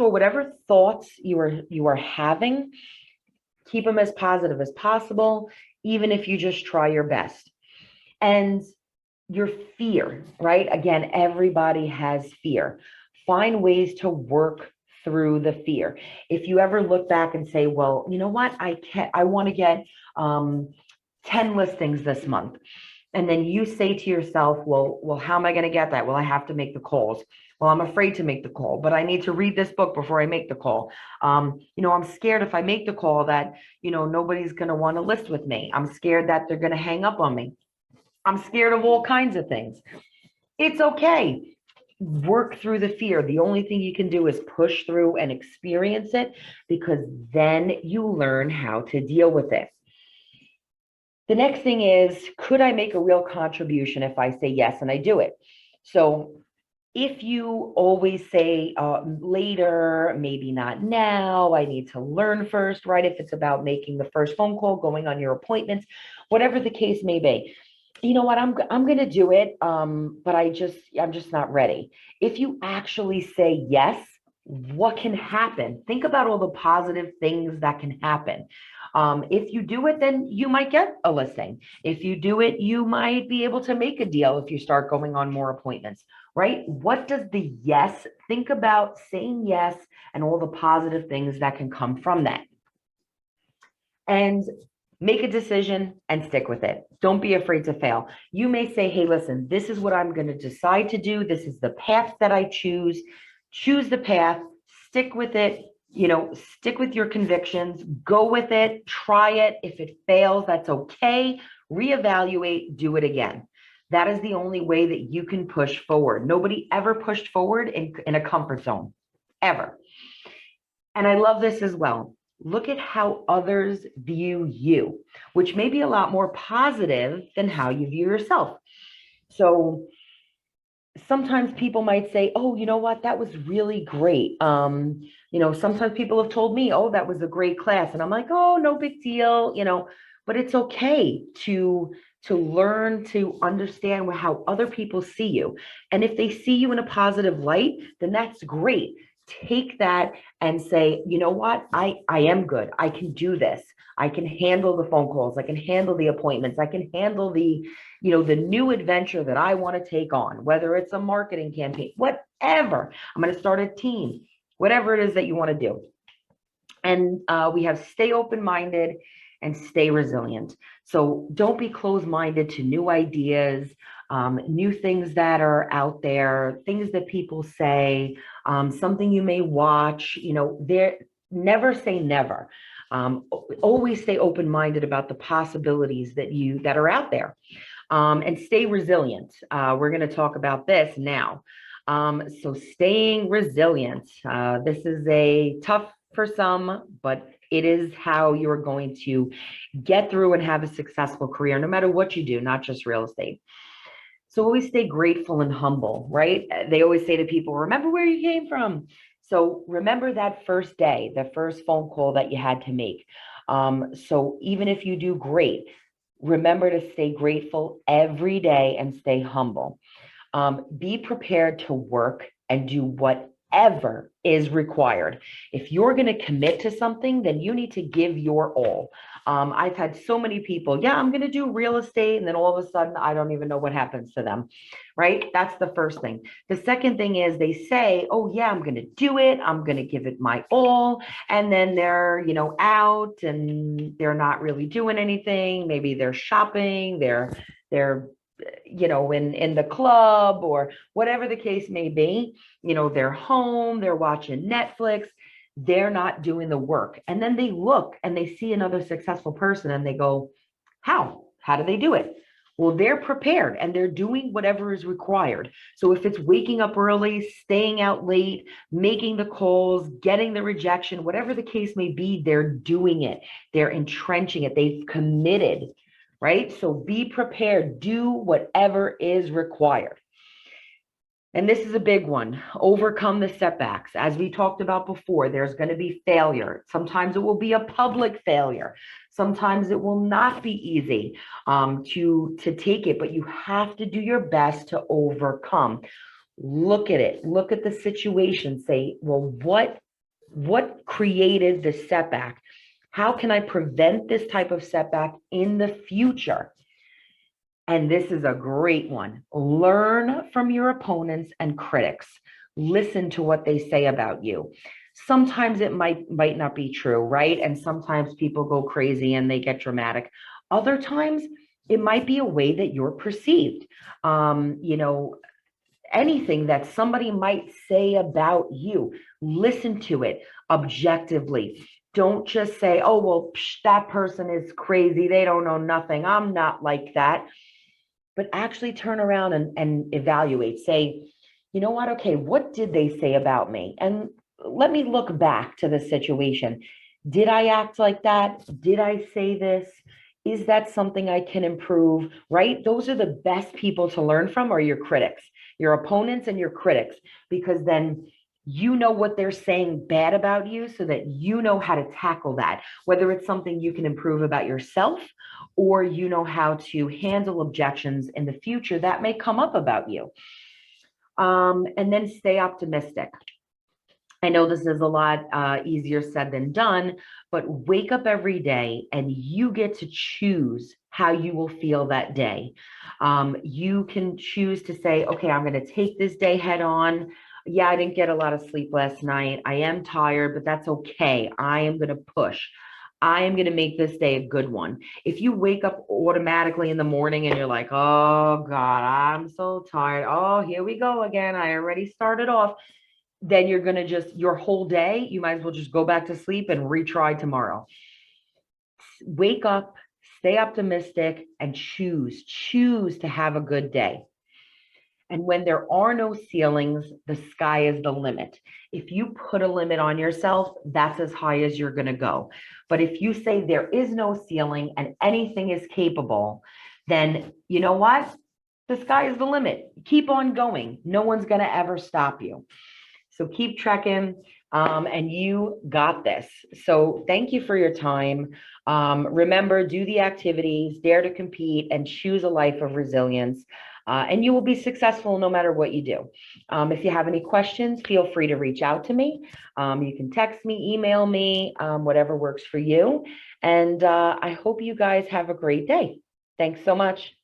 sure whatever thoughts you are having, keep them as positive as possible, even if you just try your best. And your fear, right? Again, everybody has fear. Find ways to work through the fear. If you ever look back and say, well, you know what, I want to get 10 listings this month. And then you say to yourself, well, how am I going to get that? Well, I have to make the calls. Well, I'm afraid to make the call, but I need to read this book before I make the call. I'm scared if I make the call that, nobody's going to want to list with me. I'm scared that they're going to hang up on me. I'm scared of all kinds of things. It's okay. Work through the fear. The only thing you can do is push through and experience it, because then you learn how to deal with it. The next thing is, could I make a real contribution if I say yes and I do it? So if you always say later, maybe not now, I need to learn first, right? If it's about making the first phone call, going on your appointments, whatever the case may be, you know what, I'm going to do it, but I'm just not ready. If you actually say yes, what can happen? Think about all the positive things that can happen. If you do it, then you might get a listing. If you do it, you might be able to make a deal if you start going on more appointments, right? What does the yes, think about saying yes and all the positive things that can come from that. And make a decision and stick with it. Don't be afraid to fail. You may say, hey, listen, this is what I'm going to decide to do. This is the path that I choose. Choose the path, stick with it, stick with your convictions, go with it, try it. If it fails, that's okay. Reevaluate, do it again. That is the only way that you can push forward. Nobody ever pushed forward in a comfort zone, ever. And I love this as well. Look at how others view you, which may be a lot more positive than how you view yourself. So sometimes people might say, oh, you know what, that was really great. Sometimes people have told me, oh, that was a great class. And I'm like, oh, no big deal, but it's okay to learn to understand how other people see you. And if they see you in a positive light, then that's great. Take that and say, you know what, I am good. I can do this. I can handle the phone calls. I can handle the appointments. I can handle the new adventure that I want to take on, whether it's a marketing campaign, whatever. I'm going to start a team, whatever it is that you want to do. And we have stay open-minded and stay resilient. So don't be closed-minded to new ideas, new things that are out there, things that people say, something you may watch, never say never. Always stay open-minded about the possibilities that are out there, and stay resilient. We're going to talk about this now. So staying resilient. This is a tough for some, but it is how you're going to get through and have a successful career, no matter what you do, not just real estate. So always stay grateful and humble, right? They always say to people, remember where you came from. So remember that first day, the first phone call that you had to make. So even if you do great, remember to stay grateful every day and stay humble. Be prepared to work and do whatever is required. If you're going to commit to something, then you need to give your all. I've had so many people, yeah, I'm going to do real estate. And then all of a sudden, I don't even know what happens to them, right? That's the first thing. The second thing is they say, oh yeah, I'm going to do it. I'm going to give it my all. And then they're, out and they're not really doing anything. Maybe they're shopping, they're in the club or whatever the case may be, they're home, they're watching Netflix, they're not doing the work. And then they look and they see another successful person and they go, how do they do it? Well, they're prepared and they're doing whatever is required. So if it's waking up early, staying out late, making the calls, getting the rejection, whatever the case may be, they're doing it. They're entrenching it. They've committed, right? So be prepared, do whatever is required. And this is a big one. Overcome the setbacks. As we talked about before, there's going to be failure. Sometimes it will be a public failure. Sometimes it will not be easy to take it, but you have to do your best to overcome. Look at it. Look at the situation. Say, well, what What created the setback? How can I prevent this type of setback in the future? And this is a great one. Learn from your opponents and critics. Listen to what they say about you. Sometimes it might not be true, right? And sometimes people go crazy and they get dramatic. Other times it might be a way that you're perceived. You know, anything that somebody might say about you, listen to it objectively. Don't just say, oh, well, that person is crazy. They don't know nothing. I'm not like that. But actually turn around and evaluate. Say, you know what? Okay, what did they say about me? And let me look back to the situation. Did I act like that? Did I say this? Is that something I can improve? Right? Those are the best people to learn from are your critics, your opponents and your critics, because then you know what they're saying bad about you so that you know how to tackle that, whether it's something you can improve about yourself or you know how to handle objections in the future that may come up about you. And then stay optimistic. I know this is a lot easier said than done, but wake up every day and you get to choose how you will feel that day. You can choose to say, okay, I'm going to take this day head on. Yeah, I didn't get a lot of sleep last night. I am tired, but that's okay. I am going to push. I am going to make this day a good one. If you wake up automatically in the morning and you're like, oh God, I'm so tired. Oh, here we go again. I already started off, then you're going to just your whole day, you might as well just go back to sleep and retry tomorrow. Wake up, stay optimistic, and choose to have a good day. And when there are no ceilings, the sky is the limit. If you put a limit on yourself, that's as high as you're going to go. But if you say there is no ceiling and anything is capable, then you know what? The sky is the limit. Keep on going. No one's going to ever stop you. So keep trekking, and you got this. So thank you for your time. Remember, do the activities, dare to compete, and choose a life of resilience. And you will be successful no matter what you do. If you have any questions, feel free to reach out to me. You can text me, email me, whatever works for you. And I hope you guys have a great day. Thanks so much.